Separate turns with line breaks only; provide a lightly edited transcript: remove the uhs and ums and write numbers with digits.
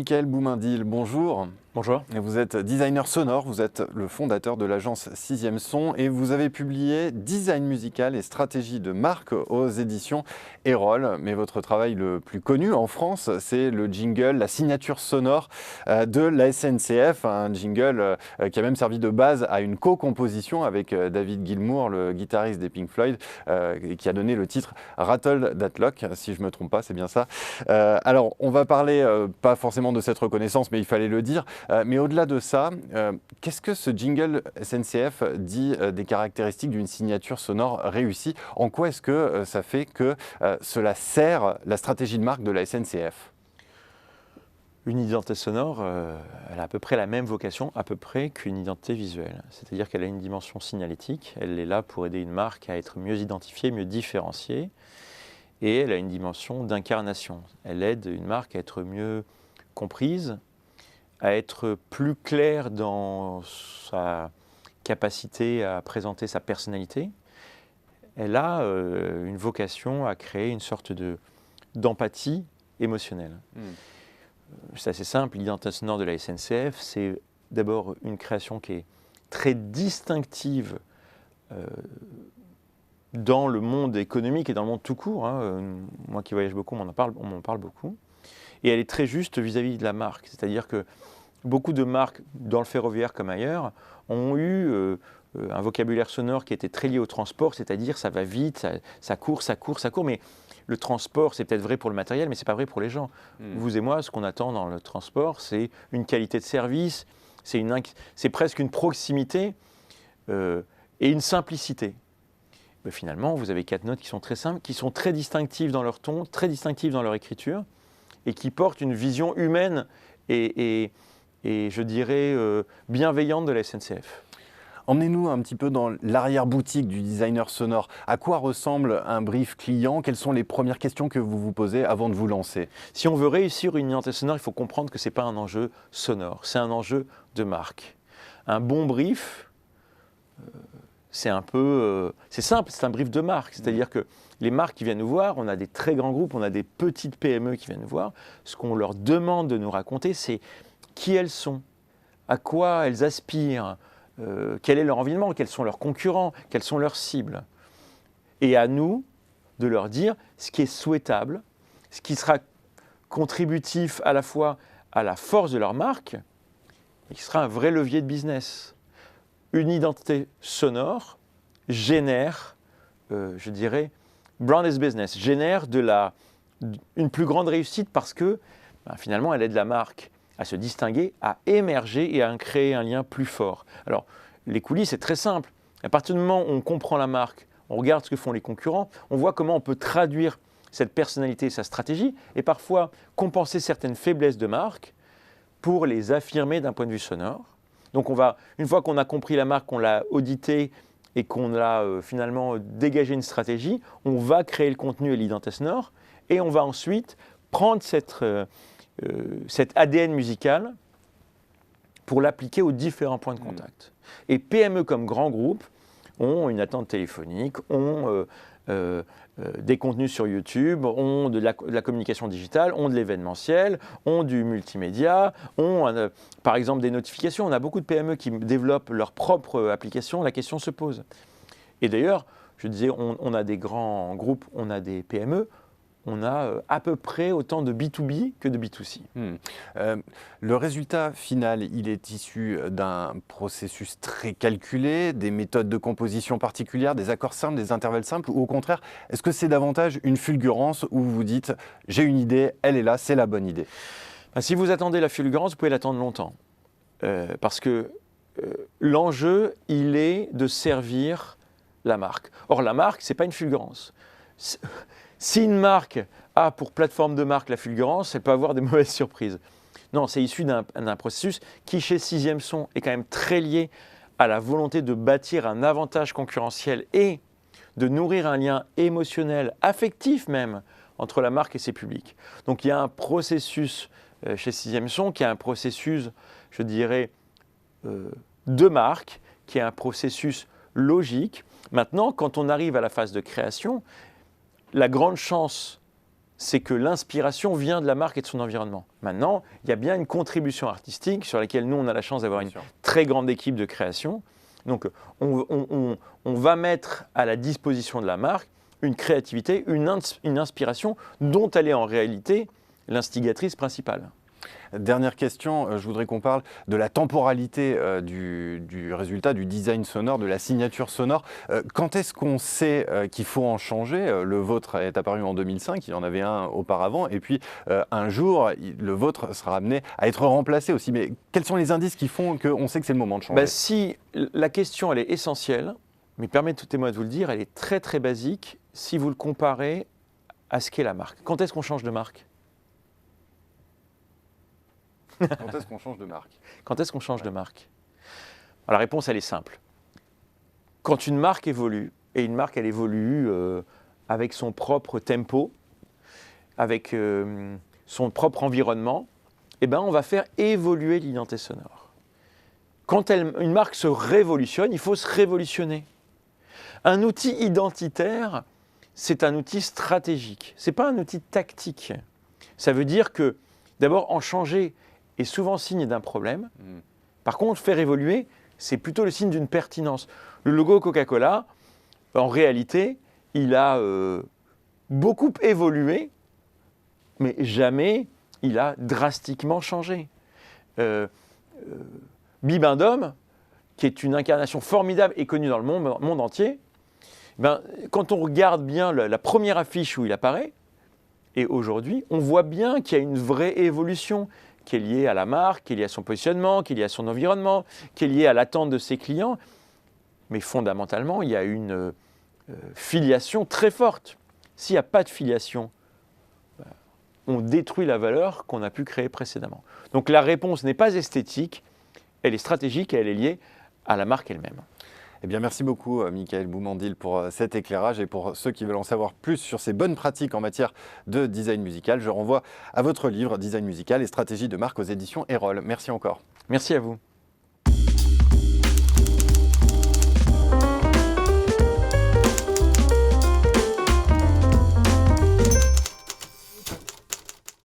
Michael Boumindil, bonjour.
Bonjour.
Vous êtes designer sonore, vous êtes le fondateur de l'agence 6e Son et vous avez publié Design musical et stratégie de marque aux éditions Erol. Mais votre travail le plus connu en France, c'est le jingle, la signature sonore de la SNCF, un jingle qui a même servi de base à une co-composition avec David Gilmour, le guitariste des Pink Floyd, qui a donné le titre Rattle That Lock, si je ne me trompe pas, c'est bien ça. Alors, on va parler pas forcément de cette reconnaissance, mais il fallait le dire. Mais au-delà de ça, qu'est-ce que ce jingle SNCF dit des caractéristiques d'une signature sonore réussie? En quoi est-ce que ça fait que cela sert la stratégie de marque de la SNCF?
Une identité sonore, elle a à peu près la même vocation, à peu près qu'une identité visuelle. C'est-à-dire qu'elle a une dimension signalétique, elle est là pour aider une marque à être mieux identifiée, mieux différenciée, et elle a une dimension d'incarnation. Elle aide une marque à être mieux comprise, à être plus claire dans sa capacité à présenter sa personnalité. Elle a une vocation à créer une sorte d'empathie émotionnelle. C'est assez simple, l'identité sonore de la SNCF, c'est d'abord une création qui est très distinctive dans le monde économique et dans le monde tout court. Moi qui voyage beaucoup, on m'en parle beaucoup. Et elle est très juste vis-à-vis de la marque. C'est-à-dire que beaucoup de marques, dans le ferroviaire comme ailleurs, ont eu un vocabulaire sonore qui était très lié au transport, c'est-à-dire ça va vite, ça court, mais le transport, c'est peut-être vrai pour le matériel, mais ce n'est pas vrai pour les gens. Vous et moi, ce qu'on attend dans le transport, c'est une qualité de service, c'est presque une proximité et une simplicité. Mais finalement, vous avez 4 notes qui sont très simples, qui sont très distinctives dans leur ton, très distinctives dans leur écriture, et qui portent une vision humaine et je dirais bienveillante de la SNCF.
Emmenez-nous un petit peu dans l'arrière-boutique du designer sonore. À quoi ressemble un brief client? Quelles sont les premières questions que vous vous posez avant de vous lancer?
Si on veut réussir une identité sonore, il faut comprendre que ce n'est pas un enjeu sonore, c'est un enjeu de marque. Un bon brief, c'est simple, c'est un brief de marque. C'est-à-dire que les marques qui viennent nous voir, on a des très grands groupes, on a des petites PME qui viennent nous voir. Ce qu'on leur demande de nous raconter, c'est qui elles sont, à quoi elles aspirent, quel est leur environnement, quels sont leurs concurrents, quelles sont leurs cibles. Et à nous de leur dire ce qui est souhaitable, ce qui sera contributif à la fois à la force de leur marque et qui sera un vrai levier de business. Une identité sonore génère, je dirais, brand is business, génère une plus grande réussite parce que finalement elle aide la marque à se distinguer, à émerger et à créer un lien plus fort. Alors, les coulisses, c'est très simple. À partir du moment où on comprend la marque, on regarde ce que font les concurrents, on voit comment on peut traduire cette personnalité et sa stratégie, et parfois compenser certaines faiblesses de marque pour les affirmer d'un point de vue sonore. Donc, une fois qu'on a compris la marque, qu'on l'a auditée et qu'on a finalement dégagé une stratégie, on va créer le contenu et l'identité sonore, et on va ensuite prendre cet ADN musical pour l'appliquer aux différents points de contact. Et PME comme grands groupes ont une attente téléphonique, ont des contenus sur YouTube, ont de la communication digitale, ont de l'événementiel, ont du multimédia, ont par exemple des notifications. On a beaucoup de PME qui développent leur propre application, la question se pose. Et d'ailleurs, je disais, on a des grands groupes, on a des PME, on a à peu près autant de B2B que de B2C.
Le résultat final, il est issu d'un processus très calculé, des méthodes de composition particulières, des accords simples, des intervalles simples, ou au contraire, est-ce que c'est davantage une fulgurance où vous vous dites « j'ai une idée, elle est là, c'est la bonne idée ».
Si vous attendez la fulgurance, vous pouvez l'attendre longtemps. Parce que l'enjeu, il est de servir la marque. Or, la marque, ce n'est pas une fulgurance. Si une marque a pour plateforme de marque la fulgurance, elle peut avoir des mauvaises surprises. Non, c'est issu d'un processus qui, chez 6e Son, est quand même très lié à la volonté de bâtir un avantage concurrentiel et de nourrir un lien émotionnel, affectif même, entre la marque et ses publics. Donc il y a un processus chez 6e Son qui est un processus, je dirais, de marque, qui est un processus logique. Maintenant, quand on arrive à la phase de création, la grande chance, c'est que l'inspiration vient de la marque et de son environnement. Maintenant, il y a bien une contribution artistique sur laquelle nous, on a la chance d'avoir une très grande équipe de création. Donc, on va mettre à la disposition de la marque une créativité, une inspiration dont elle est en réalité l'instigatrice principale.
Dernière question, je voudrais qu'on parle de la temporalité du résultat, du design sonore, de la signature sonore. Quand est-ce qu'on sait qu'il faut en changer? Le vôtre est apparu en 2005, il y en avait un auparavant, et puis un jour, le vôtre sera amené à être remplacé aussi. Mais quels sont les indices qui font qu'on sait que c'est le moment de changer?
Si la question, elle est essentielle, mais permettez-moi de vous le dire, elle est très très basique si vous le comparez à ce qu'est la marque. Quand est-ce qu'on change de marque?
Quand est-ce qu'on change de marque?
Quand est-ce qu'on change de marque? Alors, la réponse, elle est simple. Quand une marque évolue, et une marque, elle évolue avec son propre tempo, avec son propre environnement, eh ben, on va faire évoluer l'identité sonore. Quand une marque se révolutionne, il faut se révolutionner. Un outil identitaire, c'est un outil stratégique. Ce n'est pas un outil tactique. Ça veut dire que, d'abord, en changer est souvent signe d'un problème. Par contre, faire évoluer, c'est plutôt le signe d'une pertinence. Le logo Coca-Cola, en réalité, il a beaucoup évolué, mais jamais il a drastiquement changé. Bibendum, qui est une incarnation formidable et connue dans le monde entier, quand on regarde bien la première affiche où il apparaît, et aujourd'hui, on voit bien qu'il y a une vraie évolution qui est liée à la marque, qui est liée à son positionnement, qui est liée à son environnement, qui est liée à l'attente de ses clients. Mais fondamentalement, il y a une filiation très forte. S'il n'y a pas de filiation, on détruit la valeur qu'on a pu créer précédemment. Donc la réponse n'est pas esthétique, elle est stratégique et elle est liée à la marque elle-même.
Eh bien, merci beaucoup, Michael Boumandil, pour cet éclairage. Et pour ceux qui veulent en savoir plus sur ces bonnes pratiques en matière de design musical, je renvoie à votre livre « Design musical et stratégie de marque » aux éditions Erol. Merci encore.
Merci à vous.